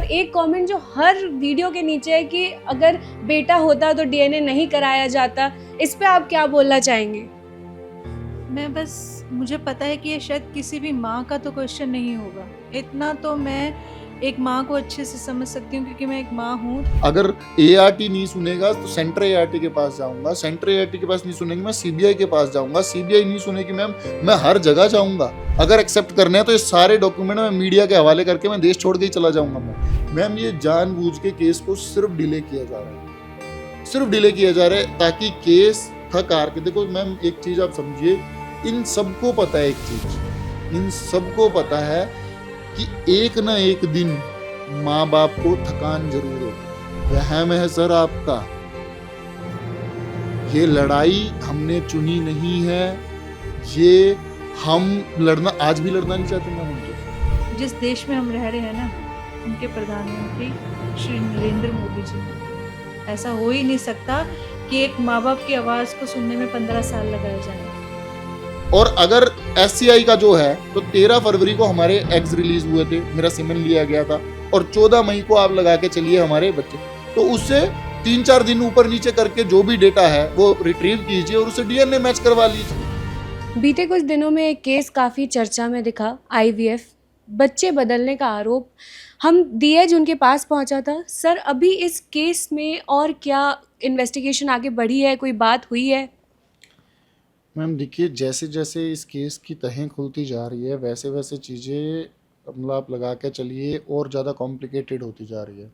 और एक कमेंट जो हर वीडियो के नीचे है कि अगर बेटा होता तो डीएनए नहीं कराया जाता, इस पे आप क्या बोलना चाहेंगे? मुझे पता है कि ये शायद किसी भी माँ का तो क्वेश्चन नहीं होगा। इतना तो मैं एक माँ को अच्छे से समझ सकती हूँ क्योंकि मैं एक माँ हूँ। अगर एआरटी नहीं सुनेगा तो सेंटर एआरटी के पास जाऊंगा, सेंटर एआरटी के पास नहीं सुनेगी मैं सीबीआई के पास जाऊंगा, सीबीआई नहीं सुनेगी मैम मैं हर जगह जाऊंगा। अगर एक्सेप्ट करने हैं तो ये सारे डॉक्यूमेंट मैं मीडिया के हवाले करके मैं देश छोड़ के ही चला जाऊंगा। मैम ये जानबूझ के केस को सिर्फ डिले किया जा रहा है, सिर्फ डिले किया जा रहा है ताकि केस थक हार के। देखो मैम एक चीज आप समझिए, इन सबको पता है, एक चीज इन सबको पता है कि एक ना एक दिन माँ बाप को थकान जरूर होगी। वहम है सर आपका, ये लड़ाई हमने चुनी नहीं है, ये हम लड़ना आज भी लड़ना नहीं चाहते मैम। उनको जिस देश में हम रह रहे हैं ना, उनके प्रधानमंत्री श्री नरेंद्र मोदी जी, ऐसा हो ही नहीं सकता कि एक माँ बाप की आवाज़ को सुनने में 15 साल लगाए जाए। और अगर एससीआई का जो है तो 13 फरवरी को हमारे एग्स रिलीज हुए थे, मेरा सीमेन लिया गया था, और 14 मई को आप लगा के चलिए हमारे बच्चे, तो उससे 3-4 दिन ऊपर नीचे करके जो भी डेटा है वो रिट्रीव कीजिए और उसे डीएनए मैच करवा लीजिए। बीते कुछ दिनों में एक केस काफ़ी चर्चा में दिखा, आईवीएफ बच्चे बदलने का आरोप। हम डीएज उनके पास पहुंचा था। सर अभी इस केस में और क्या इन्वेस्टिगेशन आगे बढ़ी है, कोई बात हुई है? मैम देखिए, जैसे जैसे इस केस की तहें खुलती जा रही है वैसे वैसे चीज़ें मतलब आप लगा के चलिए और ज़्यादा कॉम्प्लिकेटेड होती जा रही है।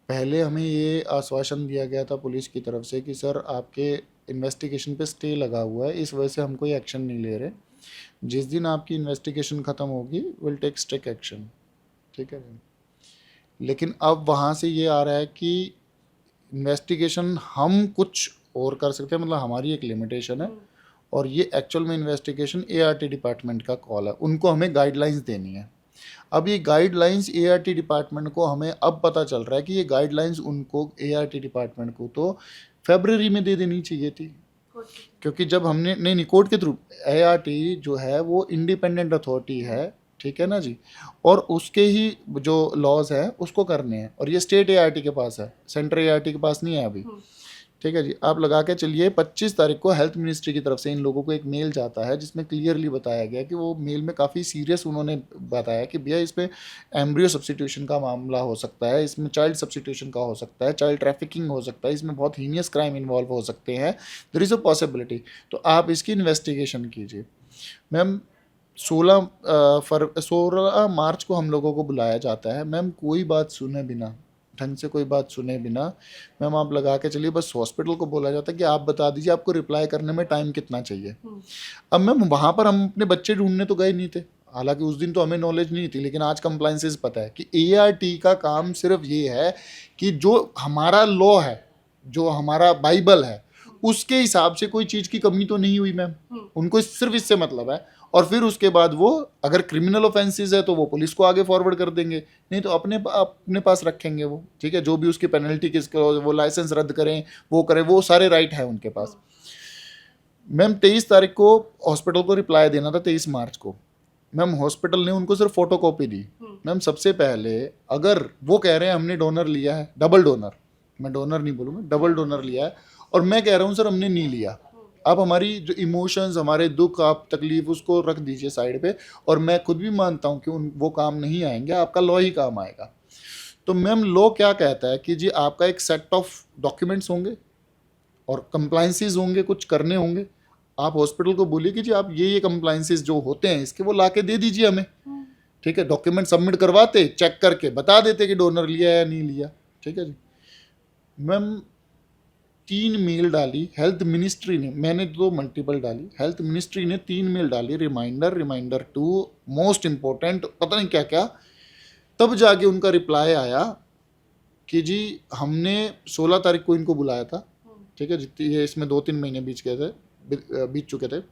पहले हमें ये आश्वासन दिया गया था पुलिस की तरफ से कि सर आपके इन्वेस्टिगेशन पे स्टे लगा हुआ है, इस वजह से हम कोई एक्शन नहीं ले रहे, जिस दिन आपकी इन्वेस्टिगेशन ख़त्म होगी विल टेक स्ट्रिक्ट एक्शन। ठीक है मैम, लेकिन अब वहाँ से ये आ रहा है कि इन्वेस्टिगेशन हम कुछ और कर सकते हैं, मतलब हमारी एक लिमिटेशन है, और ये एक्चुअल में इन्वेस्टिगेशन एआरटी डिपार्टमेंट का कॉल है, उनको हमें गाइडलाइंस देनी है। अब ये गाइडलाइंस एआरटी डिपार्टमेंट को हमें अब पता चल रहा है कि ये गाइडलाइंस उनको एआरटी डिपार्टमेंट को तो फरवरी में दे देनी चाहिए थी, क्योंकि जब हमने नहीं कोर्ट के थ्रू, एआरटी जो है वो इंडिपेंडेंट अथॉरिटी है, ठीक है ना जी, और उसके ही जो लॉज है उसको करने हैं, और ये स्टेट एआरटी के पास है, सेंट्रल एआरटी के पास नहीं है अभी। ठीक है जी, आप लगा के चलिए 25 तारीख को हेल्थ मिनिस्ट्री की तरफ से इन लोगों को एक मेल जाता है जिसमें क्लियरली बताया गया कि वो मेल में काफ़ी सीरियस उन्होंने बताया कि भैया इसमें एम्ब्रियो सब्स्टिट्यूशन का मामला हो सकता है, इसमें चाइल्ड सब्स्टिट्यूशन का हो सकता है, चाइल्ड ट्रैफिकिंग हो सकता है, इसमें बहुत हीनियस क्राइम इन्वॉल्व हो सकते हैं, देयर इज़ अ पॉसिबिलिटी, तो आप इसकी इन्वेस्टिगेशन कीजिए। मैम 16 मार्च को हम लोगों को बुलाया जाता है मैम, कोई बात सुने बिना, ढंग से कोई बात सुने बिना मैम आप लगा के चलिए बस हॉस्पिटल को बोला जाता है कि आप बता दीजिए आपको रिप्लाई करने में टाइम कितना चाहिए। अब मैम वहाँ पर हम अपने बच्चे ढूंढने तो गए नहीं थे, हालांकि उस दिन तो हमें नॉलेज नहीं थी, लेकिन आज कंप्लाइंसेस पता है कि एआरटी का काम सिर्फ ये है कि जो हमारा लॉ है, जो हमारा बाइबल है, उसके हिसाब से कोई चीज़ की कमी तो नहीं हुई मैम, उनको सिर्फ इससे मतलब है, और फिर उसके बाद वो अगर क्रिमिनल ऑफेंसेस है तो वो पुलिस को आगे फॉरवर्ड कर देंगे, नहीं तो अपने पास रखेंगे वो, ठीक है, जो भी उसकी पेनल्टी किसको, वो लाइसेंस रद्द करें, वो करें, वो सारे राइट है उनके पास। मैम 23 तारीख को हॉस्पिटल को रिप्लाई देना था, 23 मार्च को मैम हॉस्पिटल ने उनको सिर्फ फोटो कॉपी दी। मैम सबसे पहले अगर वो कह रहे हैं हमने डोनर लिया है, डबल डोनर, मैं डोनर नहीं बोलूँगा, डबल डोनर लिया है, और मैं कह रहा हूँ सर हमने नहीं लिया, आप हमारी जो इमोशंस, हमारे दुख, आप तकलीफ, उसको रख दीजिए साइड पे, और मैं खुद भी मानता हूँ कि वो काम नहीं आएंगे, आपका लॉ ही काम आएगा। तो मैम लॉ क्या कहता है कि जी आपका एक सेट ऑफ डॉक्यूमेंट्स होंगे और कंप्लाइंसेस होंगे, कुछ करने होंगे, आप हॉस्पिटल को बोलिए कि जी आप ये कंप्लाइंसेस जो होते हैं इसके वो ला के दे दीजिए हमें, ठीक है, डॉक्यूमेंट सबमिट करवाते, चेक करके बता देते कि डोनर लिया या नहीं लिया। ठीक है जी मैम 3 मेल डाली हेल्थ मिनिस्ट्री ने, मैंने तो मल्टीपल डाली, हेल्थ मिनिस्ट्री ने 3 मेल डाली, रिमाइंडर 2, मोस्ट इम्पोर्टेंट, पता नहीं क्या क्या, तब जाके उनका रिप्लाई आया कि जी हमने 16 तारीख को इनको बुलाया था, ठीक है, जितनी ये इसमें 2-3 महीने बीत चुके थे,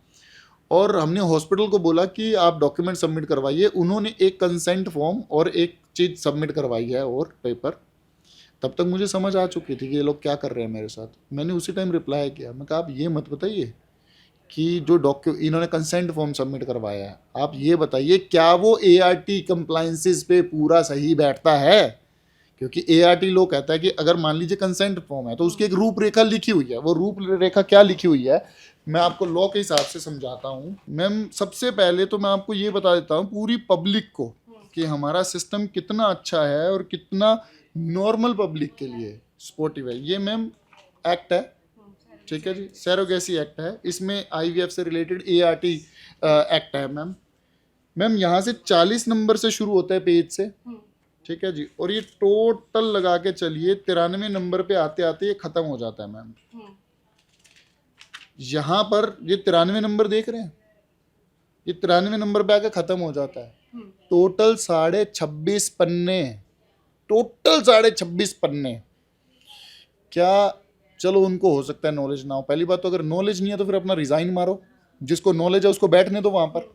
और हमने हॉस्पिटल को बोला कि आप डॉक्यूमेंट सबमिट करवाइए, उन्होंने एक कंसेंट फॉर्म और एक चीज़ सबमिट करवाई है और पेपर, तब तक मुझे समझ आ चुकी थी कि ये लोग क्या कर रहे हैं मेरे साथ। मैंने उसी टाइम रिप्लाई किया, मैं कहा आप ये मत बताइए कि जो इन्होंने कंसेंट फॉर्म सबमिट करवाया है, आप ये बताइए क्या वो ART कंप्लाइंसेस पे पूरा सही बैठता है? क्योंकि ART लॉ कहता है कि अगर मान लीजिए कंसेंट फॉर्म है तो उसकी एक रूपरेखा लिखी हुई है। वो रूपरेखा क्या लिखी हुई है मैं आपको लॉ के हिसाब से समझाता हूँ। मैम सबसे पहले तो मैं आपको ये बता देता हूँ पूरी पब्लिक को कि हमारा सिस्टम कितना अच्छा है और कितना नॉर्मल पब्लिक के लिए सपोर्टिव है। ये मैम एक्ट है, ठीक है जी, सैरोगेसी एक्ट है, इसमें IVF से रिलेटेड ART एक्ट है मैम। मैम यहाँ से 40 नंबर से शुरू होता है पेज से, ठीक है जी, और ये टोटल लगा के चलिए 93 नंबर पे आते आते ये खत्म हो जाता है मैम। यहाँ पर ये 93 नंबर देख रहे हैं, ये 93 नंबर पे आके खत्म हो जाता है। टोटल 26.5 पन्ने, टोटल 26.5 पन्ने। क्या चलो उनको हो सकता है नॉलेज ना हो, पहली बात तो अगर नॉलेज नहीं है तो फिर अपना रिजाइन मारो, जिसको नॉलेज है उसको बैठने दो वहां पर।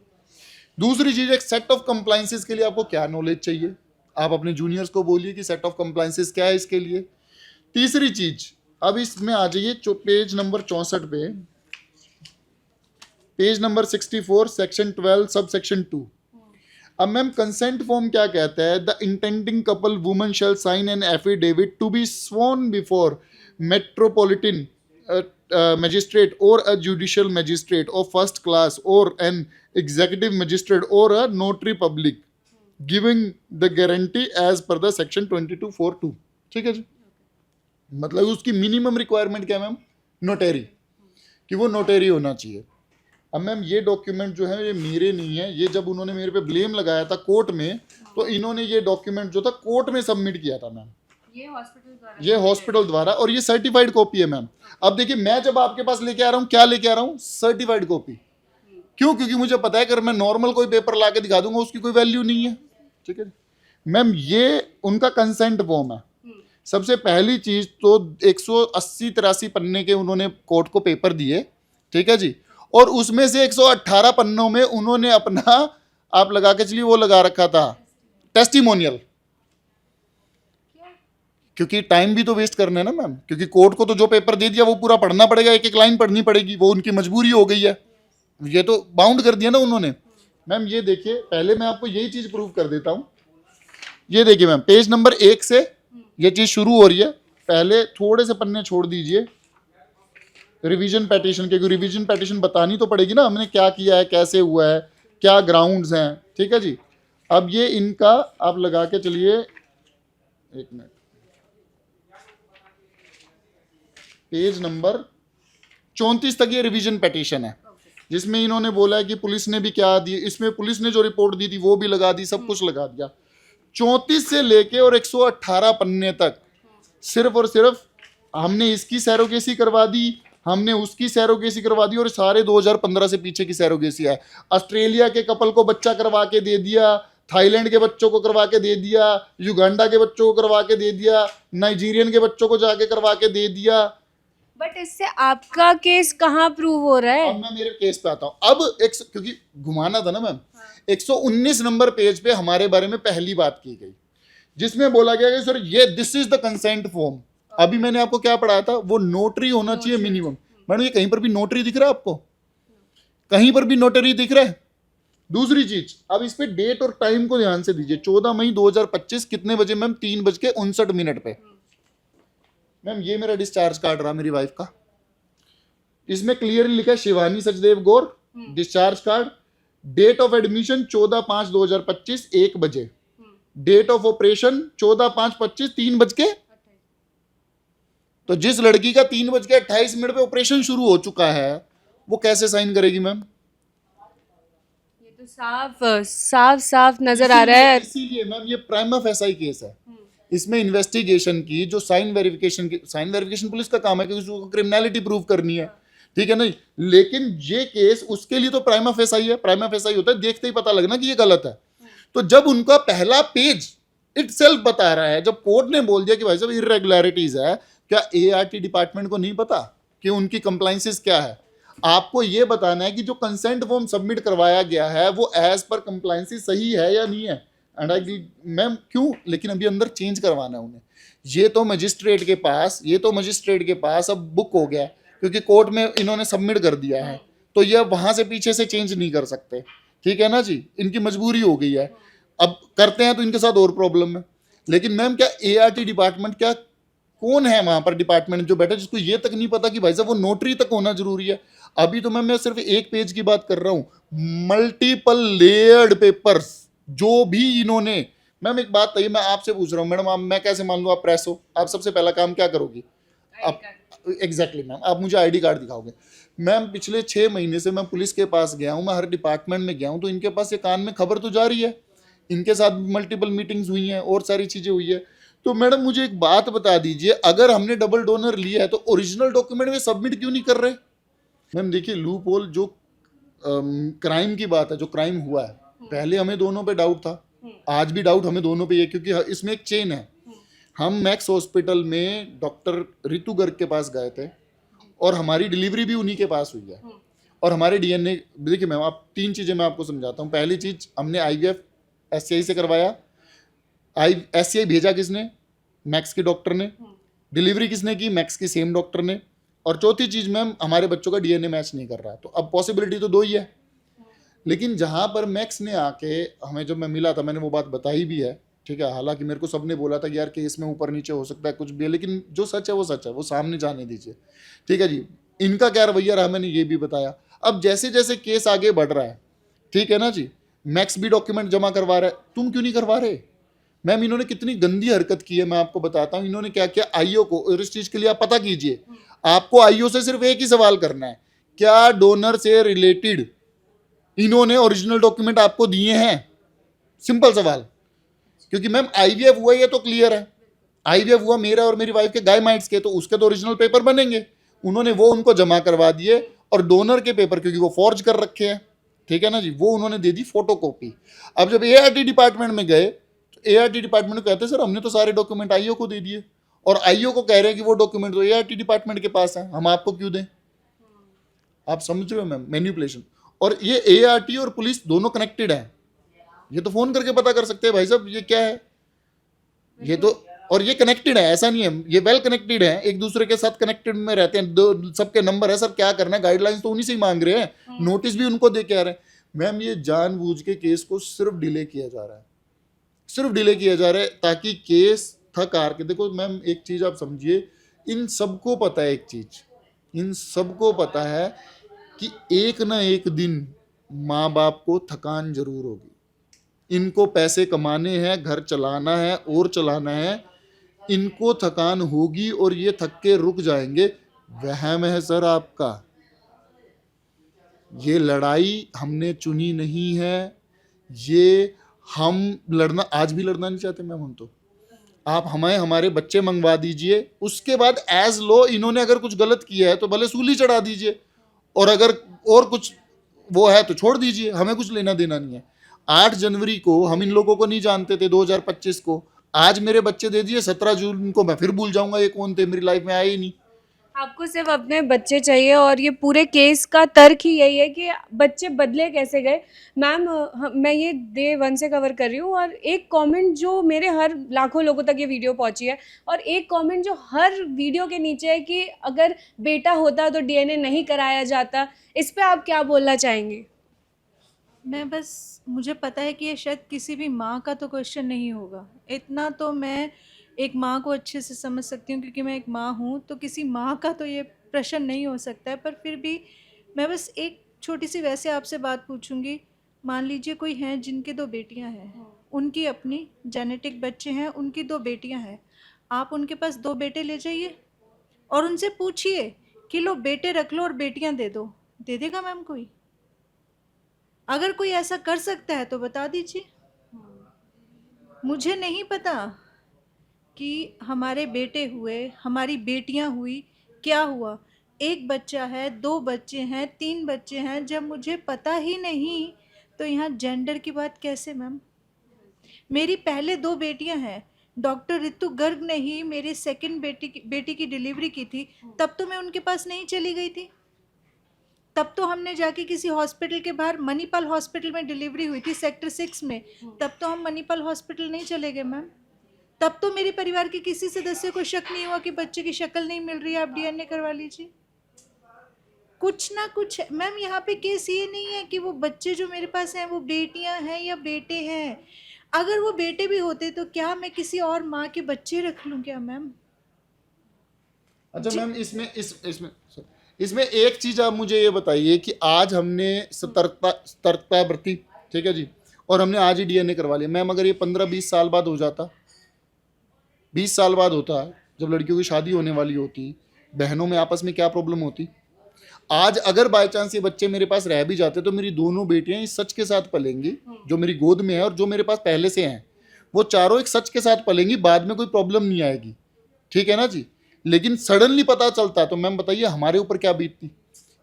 दूसरी चीज, एक सेट ऑफ कंप्लाइंसेस के लिए आपको क्या नॉलेज चाहिए, आप अपने जूनियर्स को बोलिए कि सेट ऑफ कंप्लाइंसेस क्या है इसके लिए। तीसरी चीज, अब इसमें आ जाइए पेज नंबर 64 पे, page number 64 section 12 sub section 2। अब मैम कंसेंट फॉर्म क्या कहता है? The intending couple woman shall sign an affidavit to be sworn before metropolitan magistrate or a judicial magistrate of first class or an executive magistrate or a notary public giving the guarantee as per the section 2242। ठीक है जी, मतलब उसकी minimum requirement क्या है ma'am? Notary, कि वो notary होना चाहिए। अब मैम ये डॉक्यूमेंट जो है ये मेरे नहीं है, ये जब उन्होंने मेरे पे ब्लेम लगाया था कोर्ट में तो इन्होंने ये डॉक्यूमेंट जो था कोर्ट में सबमिट किया था मैम, ये हॉस्पिटल द्वारा, और ये सर्टिफाइड कॉपी है मैम। अब देखिए मैं जब आपके पास लेके आ रहा हूँ क्या लेके आ रहा हूँ? Certified copy. क्यों? क्योंकि मुझे पता है अगर मैं नॉर्मल कोई पेपर ला के दिखा दूंगा उसकी कोई वैल्यू नहीं है, ठीक है मैम। ये उनका कंसेंट फॉर्म है। सबसे पहली चीज तो 180-83 पन्ने के उन्होंने कोर्ट को पेपर दिए, ठीक है जी, और उसमें से 118 पन्नों में उन्होंने अपना, आप लगा के चलिए, वो लगा रखा था टेस्टिमोनियल, क्योंकि टाइम भी तो वेस्ट करना है ना मैम, क्योंकि कोर्ट को तो जो पेपर दे दिया वो पूरा पढ़ना पड़ेगा, एक एक लाइन पढ़नी पड़ेगी, वो उनकी मजबूरी हो गई है, ये तो बाउंड कर दिया ना उन्होंने। मैम ये देखिए, पहले मैं आपको यही चीज प्रूव कर देता हूं। ये देखिए मैम, पेज नंबर 1 से ये चीज शुरू हो रही है। पहले थोड़े से पन्ने छोड़ दीजिए रिवीजन पेटिशन के, रिवीजन पेटिशन बतानी तो पड़ेगी ना हमने क्या किया है, कैसे हुआ है, क्या ग्राउंड्स हैं, ठीक है जी। अब ये इनका आप लगा के चलिए, एक मिनट, पेज नंबर 34 तक ये रिवीजन पेटिशन है, जिसमें इन्होंने बोला है कि पुलिस ने भी क्या दी, इसमें पुलिस ने जो रिपोर्ट दी थी वो भी लगा दी, सब कुछ लगा दिया। 34 से लेके और 118 पन्ने तक सिर्फ और सिर्फ हमने इसकी सैरोगेसी करवा दी, हमने उसकी सैरोगेसी करवा दी, और सारे 2015 से पीछे की सैरोगेसी है। ऑस्ट्रेलिया के कपल को बच्चा करवा के दे दिया, थाईलैंड के बच्चों को करवा के दे दिया, युगांडा के बच्चों को करवा के दे दिया, नाइजीरियन के बच्चों को जाके करवा के दे दिया। बट इससे आपका केस कहाँ प्रूव हो रहा है? अब मैं मेरे केस पे आता हूँ। अब क्योंकि घुमाना था ना मैम, 119 नंबर पेज पे हमारे बारे में पहली बात की गई, जिसमें बोला गया कि सर ये this is the consent form. अभी मैंने आपको क्या पढ़ाया था, वो नोटरी होना चाहिए मिनिमम। मैडम ये कहीं पर भी नोटरी दिख रहा है आपको? कहीं पर भी नोटरी दिख रहा है? दूसरी चीज, अब इस पे डेट और टाइम को ध्यान से दीजिए। 14 मई 2025 कितने बजे मैम? 3:59 पे। मैम ये मेरा डिस्चार्ज कार्ड रहा मेरी वाइफ का, इसमें क्लियरली लिखा है Shivani Sachdev Gaur, discharge card, date of admission 14/5/2025 1 बजे, डेट ऑफ ऑपरेशन 14/5/25 3 बज के। तो जिस लड़की का 3:28 पे ऑपरेशन शुरू हो चुका है वो कैसे साइन करेगी मैम? ये तो साफ साफ नजर आ रहा है। इसीलिए मैम ये प्राइमा फेसाई केस है। इसमें इन्वेस्टिगेशन की जो साइन वेरिफिकेशन पुलिस का काम है, क्योंकि उसको क्रिमिनलिटी प्रूव करनी है, ठीक है नहीं। लेकिन ये केस उसके लिए तो प्राइमा फेसाई है। प्राइमा फेसाई होता है देखते ही पता लगना कि ये गलत है। तो जब उनका पहला पेज इटसेल्फ बता रहा है, जब कोर्ट ने बोल दिया कि भाई साहब इरेगुलरिटीज है, क्या ART डिपार्टमेंट को नहीं पता कि उनकी कंप्लाइंसेस क्या है? आपको ये बताना है कि जो कंसेंट फॉर्म सबमिट करवाया गया है वो एज पर कंप्लाइंसेस सही है या नहीं है। एंड आई मैम क्यों, लेकिन अभी अंदर चेंज करवाना है उन्हें। ये तो मजिस्ट्रेट के पास अब बुक हो गया, क्योंकि कोर्ट में इन्होंने सबमिट कर दिया है। तो ये वहां से पीछे से चेंज नहीं कर सकते, ठीक है ना जी, इनकी मजबूरी हो गई है। अब करते हैं तो इनके साथ और प्रॉब्लम है। लेकिन मैम क्या ART डिपार्टमेंट, क्या कौन है वहां पर डिपार्टमेंट जो बैठा जिसको ये तक नहीं पता कि भाई साहब वो नोटरी तक होना जरूरी है? अभी तो मैम मैं सिर्फ एक पेज की बात कर रहा हूँ, मल्टीपल लेयर्ड पेपर्स जो भी इन्होंने। मैम एक बात है, मैं आपसे पूछ रहा हूँ मैडम, आप, मैं कैसे मान लूँ आप प्रेस हो, आप सबसे पहला काम क्या करोगी? आप एग्जैक्टली मैम, आप मुझे ID कार्ड दिखाओगे। मैम पिछले 6 महीने से मैं पुलिस के पास गया हूँ, मैं हर डिपार्टमेंट में गया हूँ, तो इनके पास ये कान में खबर तो जा रही है, इनके साथ मल्टीपल मीटिंग्स हुई हैं और सारी चीज़ें हुई है। तो मैडम मुझे एक बात बता दीजिए, अगर हमने डबल डोनर लिया है तो ओरिजिनल डॉक्यूमेंट में सबमिट क्यों नहीं कर रहे? मैम देखिए लूप होल, जो क्राइम की बात है, जो क्राइम हुआ है, पहले हमें दोनों पे डाउट था, आज भी डाउट हमें दोनों पे है, क्योंकि इसमें एक चेन है। हम मैक्स हॉस्पिटल में डॉक्टर रितु गर्ग के पास गए थे और हमारी डिलीवरी भी उन्हीं के पास हुई है। और हमारे DNA, देखिए मैम आप 3 चीज़ें मैं आपको समझाता हूँ। पहली चीज़, हमने IVF SCI से करवाया। SCI भेजा किसने? मैक्स के डॉक्टर ने। डिलीवरी किसने की? मैक्स की सेम डॉक्टर ने। और चौथी चीज़ मैम, हमारे बच्चों का DNA मैच नहीं कर रहा है। तो अब पॉसिबिलिटी तो 2 ही है। लेकिन जहाँ पर मैक्स ने आके हमें, जब मैं मिला था, मैंने वो बात बताई भी है, ठीक है। हालांकि मेरे को सबने बोला था कि यार केस में ऊपर नीचे हो सकता है, कुछ भी है, लेकिन जो सच है वो सच है, वो सामने जाने दीजिए, ठीक है जी। इनका क्या रवैया रहा मैंने ये भी बताया। अब जैसे जैसे केस आगे बढ़ रहा है, ठीक है ना जी, मैक्स भी डॉक्यूमेंट जमा करवा रहा है, तुम क्यों नहीं करवा रहे? मैम इन्होंने कितनी गंदी हरकत की है, मैं आपको बताता हूँ। इन्होंने क्या किया, IO को, और इस चीज़ के लिए आप पता कीजिए, आपको IO से सिर्फ एक ही सवाल करना है, क्या डोनर से रिलेटेड इन्होंने ओरिजिनल डॉक्यूमेंट आपको दिए हैं? सिंपल सवाल। क्योंकि मैम IVF हुआ, ये तो क्लियर है, IVF हुआ मेरा और मेरी वाइफ के गायमाइट्स के, तो उसके तो ओरिजिनल पेपर बनेंगे। उन्होंने वो उनको जमा करवा दिए, और डोनर के पेपर क्योंकि वो फॉर्ज कर रखे हैं, ठीक है ना जी, वो उन्होंने दे दी फोटोकॉपी। अब जब ART डिपार्टमेंट में गए तो ART डिपार्टमेंट को कहते हैं सर हमने तो सारे डॉक्यूमेंट IO को दे दिए, और IO को कह रहे हैं कि वो डॉक्यूमेंट तो ART डिपार्टमेंट के पास है, हम आपको क्यों दें? आप समझ रहे हो मैम, मैन्युपुलेशन। और ये ART और पुलिस दोनों कनेक्टेड है, ये तो फोन करके पता कर सकते हैं भाई साहब ये क्या है, ये तो, और ये कनेक्टेड है, ऐसा नहीं है, ये वेल कनेक्टेड है, एक दूसरे के साथ कनेक्टेड में रहते हैं, दो सबके नंबर है। सर क्या करना है, गाइडलाइंस तो उन्हीं से ही मांग रहे हैं, नोटिस भी उनको दे के आ रहे हैं। मैम ये जानबूझ के केस को सिर्फ डिले किया जा रहा है, सिर्फ डिले किया जा रहा है ताकि केस थक हार के। देखो मैम एक चीज आप समझिए, इन सबको पता है, एक चीज इन सबको पता है कि एक ना एक दिन माँ बाप को थकान जरूर होगी, इनको पैसे कमाने हैं, घर चलाना है और चलाना है, इनको थकान होगी और ये थक के रुक जाएंगे। वहम है सर आपका, ये लड़ाई हमने चुनी नहीं है, ये हम लड़ना, आज भी लड़ना नहीं चाहते मैम हम तो। आप हमें हमारे बच्चे मंगवा दीजिए, उसके बाद एज लॉ इन्होंने अगर कुछ गलत किया है तो भले सूली चढ़ा दीजिए, और अगर और कुछ वो है तो छोड़ दीजिए, हमें कुछ लेना देना नहीं है। 8 जनवरी को हम इन लोगों को नहीं जानते थे 2025 को, आज मेरे बच्चे दे दिए, 17 जून को मैं फिर भूल जाऊंगा ये कौन थे, मेरी लाइफ में आए ही नहीं। आपको सिर्फ अपने बच्चे चाहिए, और ये पूरे केस का तर्क ही यही है कि बच्चे बदले कैसे गए। मैम मैं ये डे 1 से कवर कर रही हूँ, और एक कमेंट जो मेरे हर लाखों लोगों तक ये वीडियो पहुँची है, और एक कमेंट जो हर वीडियो के नीचे है कि अगर बेटा होता तो DNA नहीं कराया जाता। इस पर आप क्या बोलना चाहेंगे? मैं बस, मुझे पता है कि ये शायद किसी भी माँ का तो क्वेश्चन नहीं होगा, इतना तो मैं एक माँ को अच्छे से समझ सकती हूँ क्योंकि मैं एक माँ हूँ, तो किसी माँ का तो ये प्रश्न नहीं हो सकता है। पर फिर भी मैं बस एक छोटी सी वैसे आपसे बात पूछूंगी। मान लीजिए कोई हैं जिनके 2 बेटियां हैं, उनकी अपनी जेनेटिक बच्चे हैं, उनकी 2 बेटियां हैं, आप उनके पास 2 बेटे ले जाइए और उनसे पूछिए कि लो बेटे रख लो और बेटियां दे दो, दे देगा मैम कोई? अगर कोई ऐसा कर सकता है तो बता दीजिए। मुझे नहीं पता कि हमारे बेटे हुए, हमारी बेटियां हुई, क्या हुआ, 1 बच्चा है, 2 बच्चे हैं, 3 बच्चे हैं, जब मुझे पता ही नहीं तो यहाँ जेंडर की बात कैसे मैम? मेरी पहले 2 बेटियां हैं, डॉक्टर रितु गर्ग ने ही मेरी सेकंड बेटी की डिलीवरी की थी, तब तो मैं उनके पास नहीं चली गई थी, तब तो हमने जाके किसी हॉस्पिटल के बाहर, मणिपाल हॉस्पिटल में डिलीवरी हुई थी सेक्टर 6 में, तब तो हम मणिपाल हॉस्पिटल नहीं चले गए मैम। तब तो मेरे परिवार के किसी सदस्य को शक नहीं हुआ कि बच्चे की शक्ल नहीं मिल रही है, आप DNA करवा लीजिए। कुछ ना कुछ मैम यहाँ पे केस ये नहीं है कि वो बच्चे जो मेरे पास हैं वो बेटियां हैं या बेटे हैं। अगर वो बेटे भी होते तो क्या मैं किसी और माँ के बच्चे रख लूँ क्या मैम? अच्छा मैम, इसमें एक चीज आप मुझे ये बताइए कि आज हमने सतर्कता बरती, ठीक है जी, और हमने आज ही डीएनए करवा लिया। मैम अगर ये 15-20 साल बाद हो जाता, 20 साल बाद होता, जब लड़कियों की शादी होने वाली होती, बहनों में आपस में क्या प्रॉब्लम होती? आज अगर बाय चांस ये बच्चे मेरे पास रह भी जाते तो मेरी दोनों बेटियां इस सच के साथ पलेंगी, जो मेरी गोद में है और जो मेरे पास पहले से हैं, वो चारों एक सच के साथ पलेंगी, बाद में कोई प्रॉब्लम नहीं आएगी, ठीक है ना जी। लेकिन सडनली पता चलता तो मैम बताइए हमारे ऊपर क्या बीतती,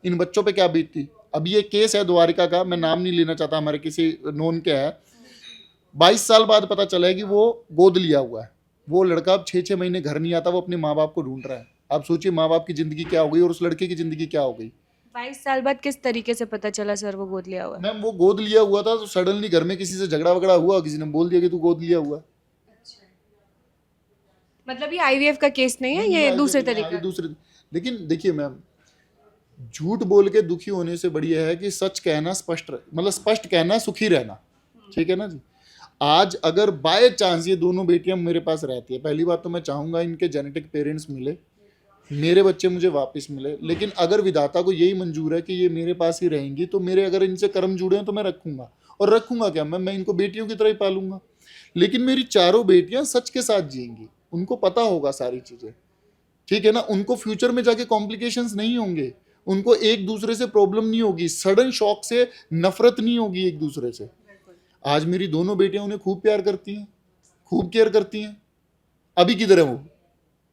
इन बच्चों पे क्या बीतती। अब ये केस है द्वारिका का, मैं नाम नहीं लेना चाहता, हमारे किसी नोन के है, 22 साल बाद पता चला है कि वो गोद लिया हुआ है। वो लड़का अब 6-6 महीने घर नहीं आता, वो अपने माँ बाप को ढूंढ रहा है। आप सोचिए माँ बाप की जिंदगी क्या हो गई और उस लड़के की जिंदगी क्या हो गई। 22 साल बाद किस तरीके से पता चला सर वो गोद लिया हुआ है? मैम वो गोद लिया हुआ था तो सडनली घर में किसी से झगड़ा वगड़ा हुआ, किसी ने बोल दिया कि तू गोद लिया हुआ है। मतलब ये आईवीएफ का केस नहीं है, ये दूसरे तरीके दूसरे। लेकिन देखिए मैम, झूठ बोल के दुखी होने से बढ़िया है कि सच कहना, स्पष्ट कहना, सुखी रहना, ठीक है ना जी। आज अगर बाय चांस ये दोनों बेटियां मेरे पास रहती है, पहली बात तो मैं चाहूंगा इनके जेनेटिक पेरेंट्स मिले, मेरे बच्चे मुझे वापस मिले। लेकिन अगर विधाता को यही मंजूर है कि ये मेरे पास ही रहेंगी तो मेरे अगर इनसे कर्म जुड़े हैं तो मैं रखूंगा, और रखूंगा क्या, मैं इनको बेटियों की तरह ही पालूंगा। लेकिन मेरी चारों बेटियां सच के साथ जिएंगी, उनको पता होगा सारी चीजें, ठीक है ना। उनको फ्यूचर में जाके कॉम्प्लिकेशंस नहीं होंगे, उनको एक दूसरे से प्रॉब्लम नहीं होगी, सडन शॉक से नफरत नहीं होगी एक दूसरे से। आज मेरी दोनों बेटियां उन्हें खूब प्यार करती हैं, खूब केयर करती हैं। अभी किधर है वो?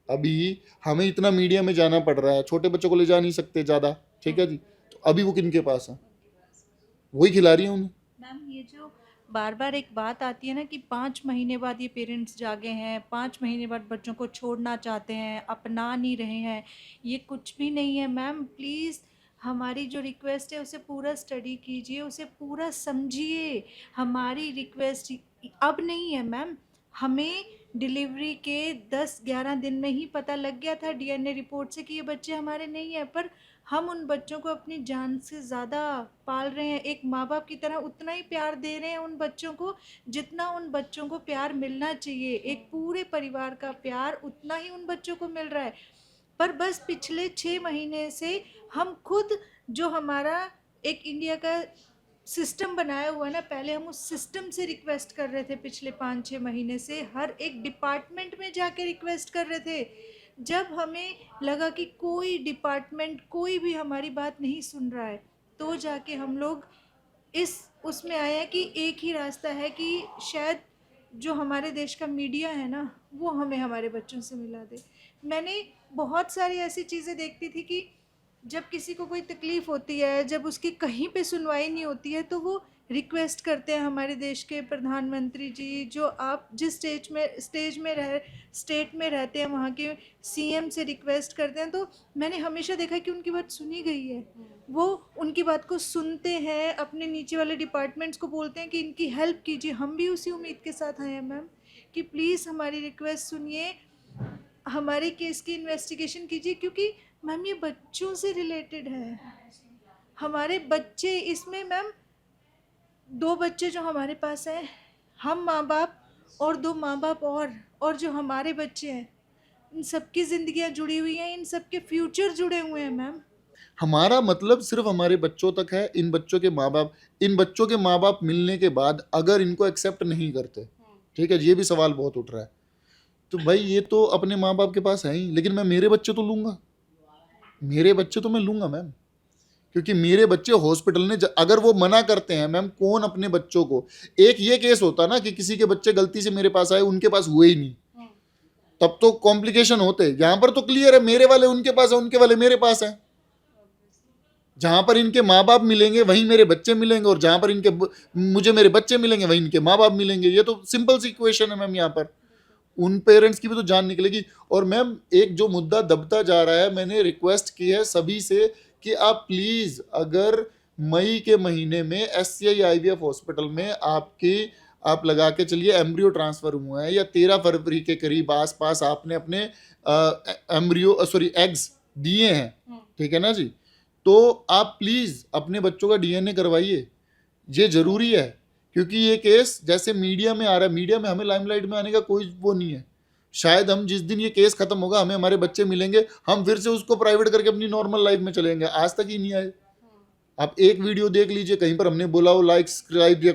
अभी हमें इतना मीडिया में जाना पड़ रहा है, छोटे बच्चों को ले जा नहीं सकते ज़्यादा, ठीक है जी, तो अभी वो किनके पास है? वही खिला रही है उन्हें। मैम ये जो बार बार एक बात आती है ना कि 5 महीने बाद ये पेरेंट्स जागे हैं, 5 महीने बाद बच्चों को छोड़ना चाहते हैं, अपना नहीं रहे हैं, ये कुछ भी नहीं है मैम। प्लीज़ हमारी जो रिक्वेस्ट है उसे पूरा स्टडी कीजिए, उसे पूरा समझिए। हमारी रिक्वेस्ट अब नहीं है मैम, हमें डिलीवरी के 10-11 दिन में ही पता लग गया था डीएनए रिपोर्ट से कि ये बच्चे हमारे नहीं हैं, पर हम उन बच्चों को अपनी जान से ज़्यादा पाल रहे हैं, एक माँ बाप की तरह उतना ही प्यार दे रहे हैं उन बच्चों को जितना उन बच्चों को प्यार मिलना चाहिए। एक पूरे परिवार का प्यार उतना ही उन बच्चों को मिल रहा है। पर बस पिछले 6 महीने से हम खुद जो हमारा एक इंडिया का सिस्टम बनाया हुआ है ना, पहले हम उस सिस्टम से रिक्वेस्ट कर रहे थे, पिछले 5-6 महीने से हर एक डिपार्टमेंट में जाके रिक्वेस्ट कर रहे थे। जब हमें लगा कि कोई डिपार्टमेंट कोई भी हमारी बात नहीं सुन रहा है, तो जाके हम लोग इस उसमें आए हैं कि एक ही रास्ता है कि शायद जो हमारे देश का मीडिया है ना, वो हमें हमारे बच्चों से मिला दे। मैंने बहुत सारी ऐसी चीज़ें देखती थी कि जब किसी को कोई तकलीफ़ होती है, जब उसकी कहीं पे सुनवाई नहीं होती है, तो वो रिक्वेस्ट करते हैं हमारे देश के प्रधानमंत्री जी, जो आप जिस स्टेट में रहते हैं वहाँ के सीएम से रिक्वेस्ट करते हैं। तो मैंने हमेशा देखा कि उनकी बात सुनी गई है, वो उनकी बात को सुनते हैं, अपने नीचे वाले डिपार्टमेंट्स को बोलते हैं कि इनकी हेल्प कीजिए। हम भी उसी उम्मीद के साथ आए हैं मैम कि प्लीज़ हमारी रिक्वेस्ट सुनिए, हमारे केस की इन्वेस्टिगेशन कीजिए, क्योंकि मैम ये बच्चों से रिलेटेड है। हमारे बच्चे इसमें मैम 2 बच्चे जो हमारे पास हैं, हम माँ बाप और 2 माँ बाप और जो हमारे बच्चे हैं, इन सबकी ज़िंदगियाँ जुड़ी हुई हैं, इन सब के फ्यूचर जुड़े हुए हैं मैम। हमारा मतलब सिर्फ हमारे बच्चों तक है। इन बच्चों के माँ बाप मिलने के बाद अगर इनको एक्सेप्ट नहीं करते, ठीक है, ये भी सवाल बहुत उठ रहा है, तो भाई ये तो अपने माँ बाप के पास है ही, लेकिन मैं मेरे बच्चे तो लूँगा, मेरे बच्चे तो मैं लूँगा मैम, क्योंकि मेरे बच्चे हॉस्पिटल ने अगर वो मना करते हैं मैम, कौन अपने बच्चों को, एक ये केस होता ना कि किसी के बच्चे गलती से मेरे पास आए, उनके पास हुए ही नहीं, तब तो कॉम्प्लिकेशन होते। यहाँ पर तो क्लियर है, मेरे वाले उनके पास है, उनके वाले मेरे पास है। जहाँ पर इनके माँ बाप मिलेंगे वहीं मेरे बच्चे मिलेंगे, और जहाँ पर मुझे मेरे बच्चे मिलेंगे वहीं इनके माँ बाप मिलेंगे। ये तो सिंपल सी इक्वेशन है मैम। यहाँ पर उन पेरेंट्स की भी तो जान निकलेगी। और मैम एक जो मुद्दा दबता जा रहा है, मैंने रिक्वेस्ट की है सभी से कि आप प्लीज़, अगर मई के महीने में SCI IVF हॉस्पिटल में आप लगा के चलिए एम्ब्रियो ट्रांसफ़र हुआ है, या 13 फरवरी के करीब आसपास आपने अपने एग्स दिए हैं, ठीक है ना जी, तो आप प्लीज़ अपने बच्चों का डीएनए करवाइए, ये ज़रूरी है। क्योंकि ये केस जैसे मीडिया में आ रहा है, मीडिया में हमें लाइमलाइट में आने का कोई वो नहीं है। शायद हम जिस दिन ये केस खत्म होगा, हमें हमारे बच्चे मिलेंगे, हम फिर से उसको प्राइवेट करके अपनी नॉर्मल लाइफ में चलेंगे। आज तक ही नहीं आए। आप एक वीडियो देख लीजिए, कहीं पर हमने बोला हो लाइक सब्सक्राइब, या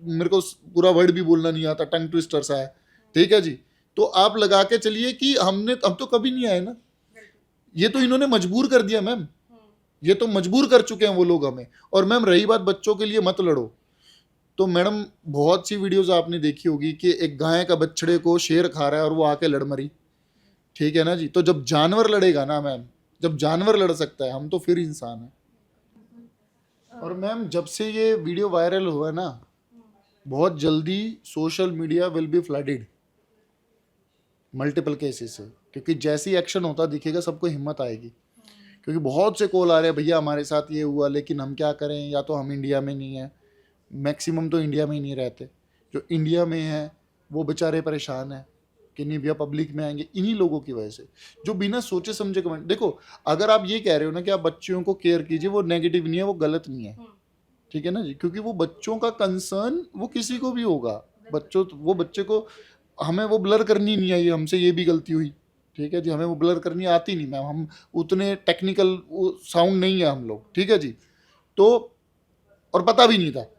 मेरे को पूरा वर्ड भी बोलना नहीं आता, टंग ट्विस्टर सा है, ठीक है जी। तो आप लगा के चलिए कि हम तो कभी नहीं आए ना, ये तो इन्होंने मजबूर कर दिया मैम, ये तो मजबूर कर चुके हैं वो लोग हमें। और मैम रही बात बच्चों के लिए मत लड़ो, तो मैडम बहुत सी वीडियोस आपने देखी होगी कि एक गाय का बछड़े को शेर खा रहा है और वो आके लड़ मरी, ठीक है ना जी। तो जब जानवर लड़ेगा ना मैम, जब जानवर लड़ सकता है, हम तो फिर इंसान हैं। और मैम जब से ये वीडियो वायरल हुआ है ना, बहुत जल्दी social media will be flooded multiple cases से, क्योंकि जैसे ही एक्शन होता दिखेगा सबको हिम्मत आएगी। क्योंकि बहुत से कॉल आ रहे हैं, भैया हमारे साथ ये हुआ लेकिन हम क्या करें, या तो हम इंडिया में नहीं हैं, मैक्सिमम तो इंडिया में ही नहीं रहते, जो इंडिया में हैं वो बेचारे परेशान हैं कि नहीं भैया पब्लिक में आएंगे। इन्हीं लोगों की वजह से जो बिना सोचे समझे कमेंट, देखो अगर आप ये कह रहे हो ना कि आप बच्चियों को केयर कीजिए, वो नेगेटिव नहीं है, वो गलत नहीं है, ठीक है ना जी। क्योंकि वो बच्चों का कंसर्न वो किसी को भी होगा, वो बच्चे को हमें वो ब्लर करनी नहीं आई, हमसे ये भी गलती हुई, ठीक है जी। हमें वो ब्लर करनी आती नहीं मैम, हम उतने टेक्निकल साउंड नहीं है हम लोग, ठीक है जी। तो और पता भी नहीं था,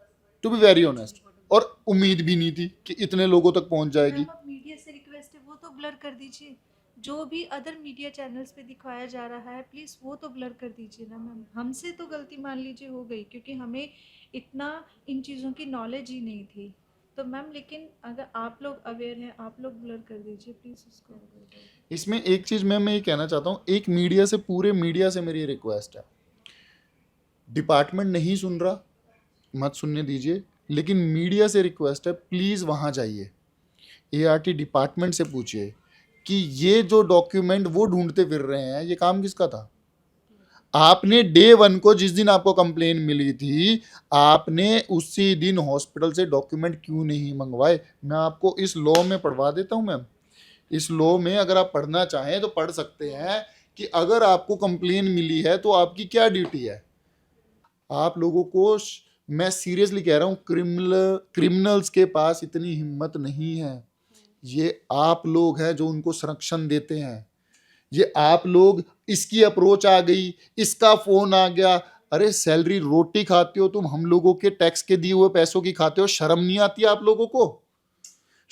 टू बी वेरी ऑनेस्ट, और उम्मीद भी नहीं थी कि इतने लोगों तक पहुंच जाएगी। मैम, अब मीडिया से रिक्वेस्ट है वो तो ब्लर कर दीजिए, जो भी अदर मीडिया चैनल्स पे दिखाया जा रहा है प्लीज़ वो तो ब्लर कर दीजिए ना मैम। हमसे तो गलती मान लीजिए हो गई, क्योंकि हमें इतना इन चीज़ों की नॉलेज ही नहीं थी। तो मैम लेकिन अगर आप लोग अवेयर हैं, आप लोग ब्लर कर दीजिए प्लीज़ उसको। इसमें एक चीज़ मैम मैं ये कहना चाहता हूँ, एक मीडिया से, पूरे मीडिया से मेरी रिक्वेस्ट है, डिपार्टमेंट नहीं सुन रहा मत सुनने दीजिए, लेकिन मीडिया से रिक्वेस्ट है प्लीज़ वहाँ जाइए, एआरटी डिपार्टमेंट से पूछिए कि ये जो डॉक्यूमेंट वो ढूंढते फिर रहे हैं, ये काम किसका था। आपने डे 1 को, जिस दिन आपको कंप्लेन मिली थी, आपने उसी दिन हॉस्पिटल से डॉक्यूमेंट क्यों नहीं मंगवाए। मैं आपको इस लॉ में पढ़वा देता हूँ मैम, इस लॉ में अगर आप पढ़ना चाहें तो पढ़ सकते हैं कि अगर आपको कंप्लेन मिली है तो आपकी क्या ड्यूटी है। आप लोगों को मैं सीरियसली कह रहा हूँ, क्रिमिनल्स के पास इतनी हिम्मत नहीं है। ये आप लोग हैं जो उनको संरक्षण देते हैं, ये आप लोग, इसकी अप्रोच आ गई, इसका फोन आ गया, अरे सैलरी रोटी खाते हो तुम, हम लोगों के टैक्स के दिए हुए पैसों की खाते हो, शर्म नहीं आती आप लोगों को?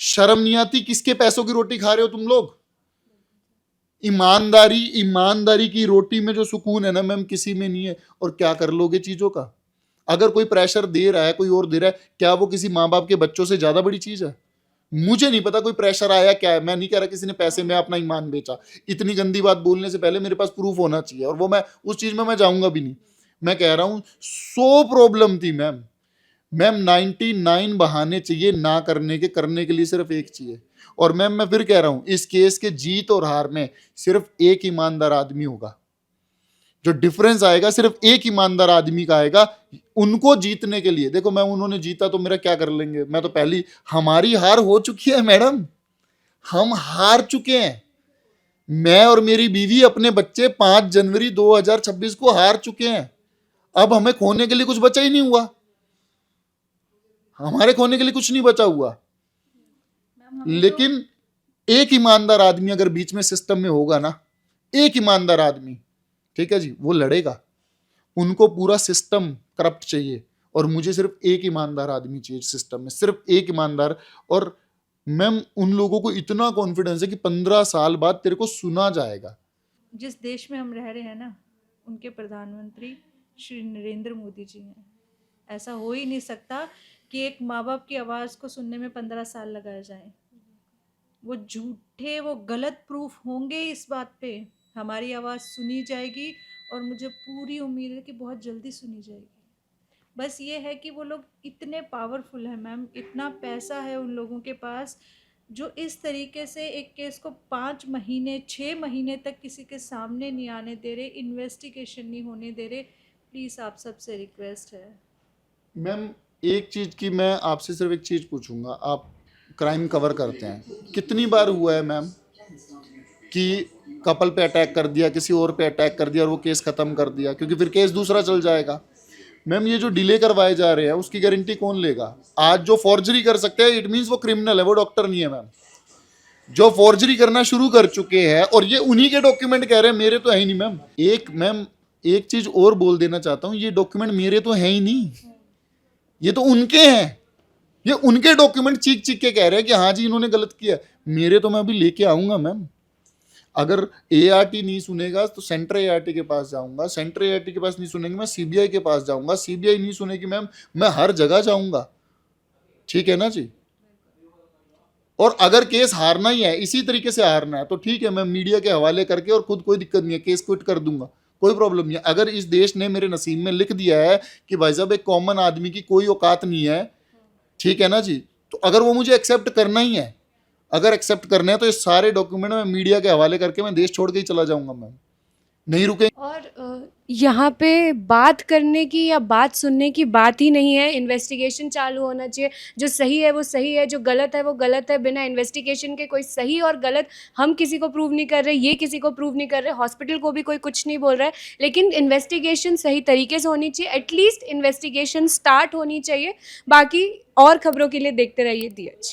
शर्म नहीं आती? किसके पैसों की रोटी खा रहे हो तुम लोग? ईमानदारी की रोटी में जो सुकून है ना मैम, किसी में नहीं है। और क्या कर लोगे चीजों का? अगर कोई प्रेशर दे रहा है, कोई और दे रहा है, क्या वो किसी माँ बाप के बच्चों से ज्यादा बड़ी चीज है? मुझे नहीं पता कोई प्रेशर आया क्या है, मैं नहीं कह रहा किसी ने पैसे में अपना ईमान बेचा। इतनी गंदी बात बोलने से पहले मेरे पास प्रूफ होना चाहिए, और वो मैं उस चीज में मैं जाऊंगा भी नहीं। मैं कह रहा हूं 100 प्रॉब्लम थी मैम, 99 बहाने चाहिए ना करने के, करने के लिए सिर्फ एक चाहिए। और मैम मैं फिर कह रहा हूं, इस केस के जीत और हार में सिर्फ एक ईमानदार आदमी होगा। जो डिफरेंस आएगा सिर्फ एक ईमानदार आदमी का आएगा उनको जीतने के लिए। देखो मैं, उन्होंने जीता तो मेरा क्या कर लेंगे, मैं तो पहली, हमारी हार हो चुकी है मैडम, हम हार चुके हैं। मैं और मेरी बीवी, अपने बच्चे 5 जनवरी 2026 को हार चुके हैं। अब हमें खोने के लिए कुछ बचा ही नहीं हुआ, हमारे खोने के लिए कुछ नहीं बचा हुआ। लेकिन एक ईमानदार आदमी अगर बीच में सिस्टम में होगा ना, एक ईमानदार आदमी, ठीक है जी, वो लड़ेगा। उनको पूरा सिस्टम करप्ट चाहिए, और मुझे सिर्फ एक ईमानदार आदमी चाहिए सिस्टम में, सिर्फ एक ईमानदार। और मैम उन लोगों को इतना कॉन्फिडेंस है कि 15 साल बाद तेरे को सुना जाएगा। जिस देश में हम रह रहे हैं ना, उनके प्रधानमंत्री श्री नरेंद्र मोदी जी हैं। ऐसा हो ही नहीं सकता कि एक माँ बाप की आवाज़ को सुनने में 15 साल लगाए जाएं। वो झूठे, वो गलत प्रूफ होंगे इस बात पे। हमारी आवाज़ सुनी जाएगी, और मुझे पूरी उम्मीद है कि बहुत जल्दी सुनी जाएगी। बस ये है कि वो लोग इतने पावरफुल हैं मैम, इतना पैसा है उन लोगों के पास, जो इस तरीके से एक केस को 5 महीने 6 महीने तक किसी के सामने नहीं आने दे रहे, इन्वेस्टिगेशन नहीं होने दे रहे। प्लीज़ आप सबसे रिक्वेस्ट है मैम, एक चीज की मैं आपसे सिर्फ एक चीज पूछूंगा, आप क्राइम कवर करते हैं, कितनी बार हुआ है मैम कि कपल पे अटैक कर दिया, किसी और पे अटैक कर दिया और वो केस ख़त्म कर दिया, क्योंकि फिर केस दूसरा चल जाएगा। मैम ये जो डिले करवाए जा रहे हैं उसकी गारंटी कौन लेगा? आज जो फॉर्जरी कर सकते हैं इट मीन्स वो क्रिमिनल है, वो डॉक्टर नहीं है मैम। जो फॉर्जरी करना शुरू कर चुके हैं और ये उन्हीं के डॉक्यूमेंट कह रहे हैं, मेरे तो है ही नहीं मैम। एक चीज और बोल देना चाहता हूँ, ये डॉक्यूमेंट मेरे तो है ही नहीं, ये तो उनके हैं। ये उनके डॉक्यूमेंट चीख चीख के कह रहे हैं कि हाँ जी इन्होंने गलत किया। मेरे तो मैं अभी लेके आऊंगा मैम। अगर एआरटी नहीं सुनेगा तो सेंट्रल एआरटी के पास जाऊंगा, सेंट्रल एआरटी के पास नहीं सुनेंगे मैं सीबीआई के पास जाऊंगा, सीबीआई नहीं सुनेगी मैम मैं हर जगह जाऊंगा। ठीक है ना जी? और अगर केस हारना ही है, इसी तरीके से हारना है, तो ठीक है मैं मीडिया के हवाले करके और खुद कोई दिक्कत नहीं है केस क्विट कर दूंगा, कोई प्रॉब्लम नहीं है। अगर इस देश ने मेरे नसीब में लिख दिया है कि भाई साहब एक कॉमन आदमी की कोई औकात नहीं है, ठीक है ना जी, तो अगर वो मुझे एक्सेप्ट करना ही है, अगर एक्सेप्ट करना है तो ये सारे डॉक्यूमेंट मैं मीडिया के हवाले करके मैं देश छोड़ के ही चला जाऊंगा मैम, नहीं रुके। और यहाँ पे बात करने की या बात सुनने की बात ही नहीं है, इन्वेस्टिगेशन चालू होना चाहिए। जो सही है वो सही है, जो गलत है वो गलत है। बिना इन्वेस्टिगेशन के कोई सही और गलत हम किसी को प्रूव नहीं कर रहे, ये किसी को प्रूव नहीं कर रहे, हॉस्पिटल को भी कोई कुछ नहीं बोल रहा है। लेकिन इन्वेस्टिगेशन सही तरीके से होनी चाहिए, एटलीस्ट इन्वेस्टिगेशन स्टार्ट होनी चाहिए। बाकी और खबरों के लिए देखते रहिए दी एच।